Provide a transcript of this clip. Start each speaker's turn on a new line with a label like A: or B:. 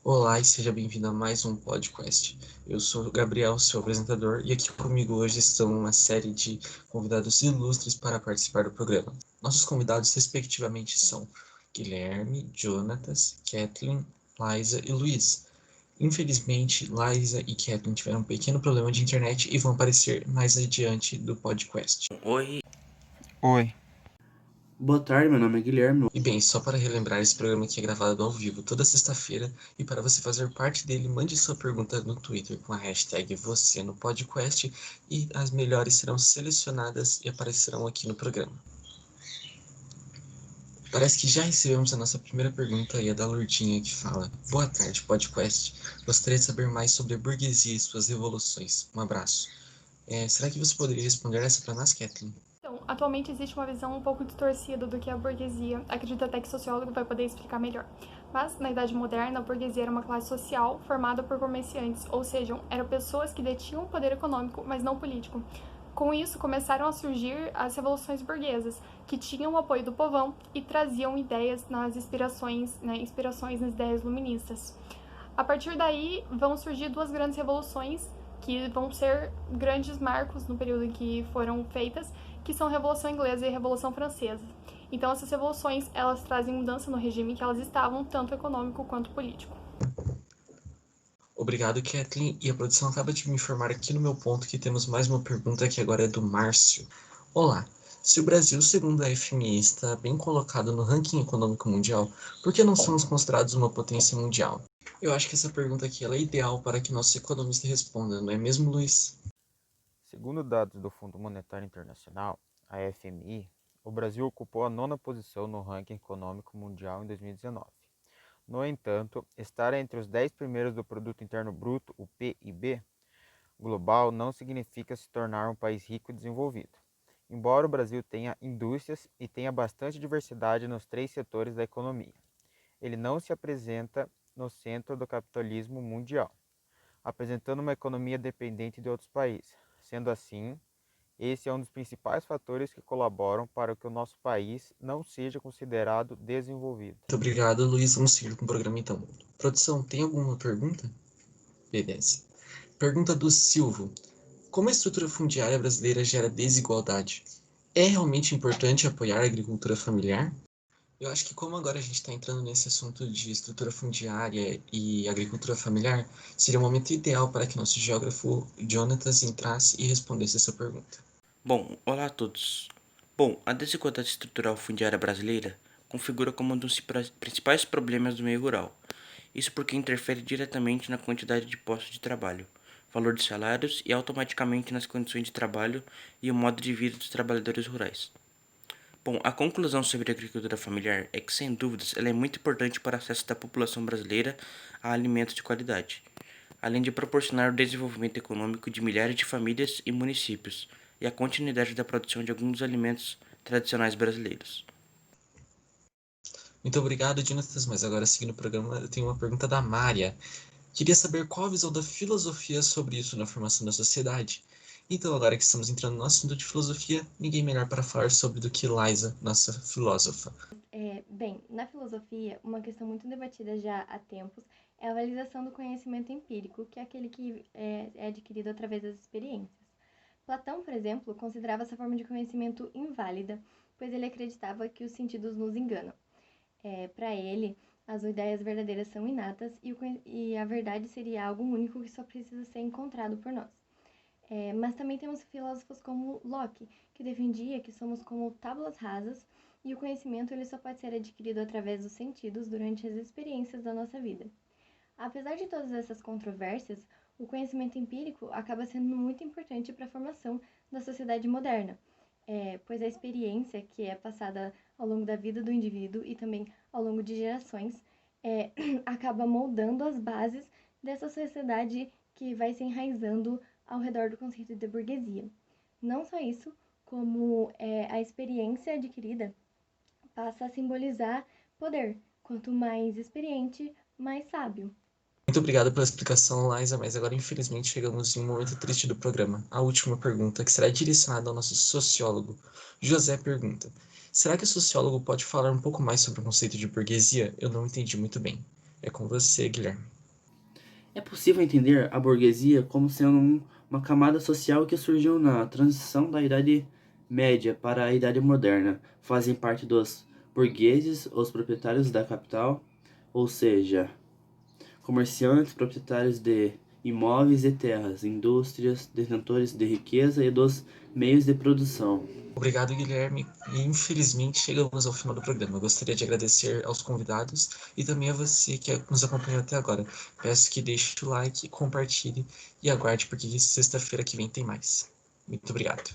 A: Olá e seja bem-vindo a mais um podcast. Eu sou o Gabriel, seu apresentador, e aqui comigo hoje estão uma série de convidados ilustres para participar do programa. Nossos convidados, respectivamente, são Guilherme, Jonatas, Kathleen, Liza e Luiz. Infelizmente, Liza e Kathleen tiveram um pequeno problema de internet e vão aparecer mais adiante do podcast.
B: Oi,
C: Oi.
D: Boa tarde, meu nome é Guilherme.
A: E bem, só para relembrar, esse programa aqui é gravado ao vivo toda sexta-feira e para você fazer parte dele, mande sua pergunta no Twitter com a hashtag você no podcast e as melhores serão selecionadas e aparecerão aqui no programa. Parece que já recebemos a nossa primeira pergunta e é da Lourdinha que fala: Boa tarde, podcast. Gostaria de saber mais sobre a burguesia e suas revoluções. Um abraço. Será que você poderia responder essa para nós, Kathleen?
E: Então, atualmente existe uma visão um pouco distorcida do que é a burguesia. Acredito até que o sociólogo vai poder explicar melhor. Mas, na Idade Moderna, a burguesia era uma classe social formada por comerciantes, ou seja, eram pessoas que detinham poder econômico, mas não político. Com isso, começaram a surgir as revoluções burguesas, que tinham o apoio do povão e traziam ideias nas inspirações nas ideias luministas. A partir daí, vão surgir duas grandes revoluções que vão ser grandes marcos no período em que foram feitas, que são a Revolução Inglesa e a Revolução Francesa. Então, essas revoluções, elas trazem mudança no regime em que elas estavam, tanto econômico quanto político.
A: Obrigado, Kathleen. E a produção acaba de me informar aqui no meu ponto que temos mais uma pergunta que agora é do Márcio. Olá, se o Brasil, segundo a FMI, está bem colocado no ranking econômico mundial, por que não somos considerados uma potência mundial? Eu acho que essa pergunta aqui ela é ideal para que nosso economista responda, não é mesmo, Luiz?
C: Segundo dados do Fundo Monetário Internacional, a FMI, o Brasil ocupou a 9ª posição no ranking econômico mundial em 2019. No entanto, estar entre os 10 primeiros do Produto Interno Bruto, o PIB, global não significa se tornar um país rico e desenvolvido. Embora o Brasil tenha indústrias e tenha bastante diversidade nos 3 setores da economia, ele não se apresenta no centro do capitalismo mundial, apresentando uma economia dependente de outros países. Sendo assim, esse é um dos principais fatores que colaboram para que o nosso país não seja considerado desenvolvido.
A: Muito obrigado, Luiz. Vamos seguir com o programa então. Produção, tem alguma pergunta? Beleza. Pergunta do Silvio. Como a estrutura fundiária brasileira gera desigualdade? É realmente importante apoiar a agricultura familiar? Eu acho que como agora a gente está entrando nesse assunto de estrutura fundiária e agricultura familiar, seria o momento ideal para que nosso geógrafo Jonatas entrasse e respondesse essa pergunta.
B: olá a todos. A desigualdade estrutural fundiária brasileira configura como um dos principais problemas do meio rural. Isso porque interfere diretamente na quantidade de postos de trabalho, valor de salários e automaticamente nas condições de trabalho e o modo de vida dos trabalhadores rurais. A conclusão sobre a agricultura familiar é que, sem dúvidas, ela é muito importante para o acesso da população brasileira a alimentos de qualidade, além de proporcionar o desenvolvimento econômico de milhares de famílias e municípios e a continuidade da produção de alguns dos alimentos tradicionais brasileiros.
A: Muito obrigado, Jonatas, mas agora seguindo o programa, eu tenho uma pergunta da Mária. Queria saber qual a visão da filosofia sobre isso na formação da sociedade. Então, agora que estamos entrando no assunto de filosofia, ninguém melhor para falar sobre do que Liza, nossa filósofa.
F: Bem, na filosofia, uma questão muito debatida já há tempos é a validação do conhecimento empírico, que é aquele que é adquirido através das experiências. Platão, por exemplo, considerava essa forma de conhecimento inválida, pois ele acreditava que os sentidos nos enganam. Para ele, as ideias verdadeiras são inatas e a verdade seria algo único que só precisa ser encontrado por nós. Mas também temos filósofos como Locke, que defendia que somos como tábuas rasas e o conhecimento ele só pode ser adquirido através dos sentidos durante as experiências da nossa vida. Apesar de todas essas controvérsias, o conhecimento empírico acaba sendo muito importante para a formação da sociedade moderna, pois a experiência que é passada ao longo da vida do indivíduo e também ao longo de gerações acaba moldando as bases dessa sociedade que vai se enraizando ao redor do conceito de burguesia. Não só isso, como a experiência adquirida passa a simbolizar poder. Quanto mais experiente, mais sábio.
A: Muito obrigado pela explicação, Liza, mas agora infelizmente chegamos em um momento triste do programa. A última pergunta, que será direcionada ao nosso sociólogo. José pergunta: será que o sociólogo pode falar um pouco mais sobre o conceito de burguesia? Eu não entendi muito bem. É com você, Guilherme.
D: É possível entender a burguesia como sendo uma camada social que surgiu na transição da Idade Média para a Idade Moderna. Fazem parte dos burgueses, os proprietários da capital, ou seja, comerciantes, proprietários de imóveis e terras, indústrias, detentores de riqueza e dos meios de produção.
A: Obrigado, Guilherme. E infelizmente chegamos ao final do programa. Eu gostaria de agradecer aos convidados e também a você que nos acompanhou até agora. Peço que deixe o like, compartilhe e aguarde, porque sexta-feira que vem tem mais. Muito obrigado.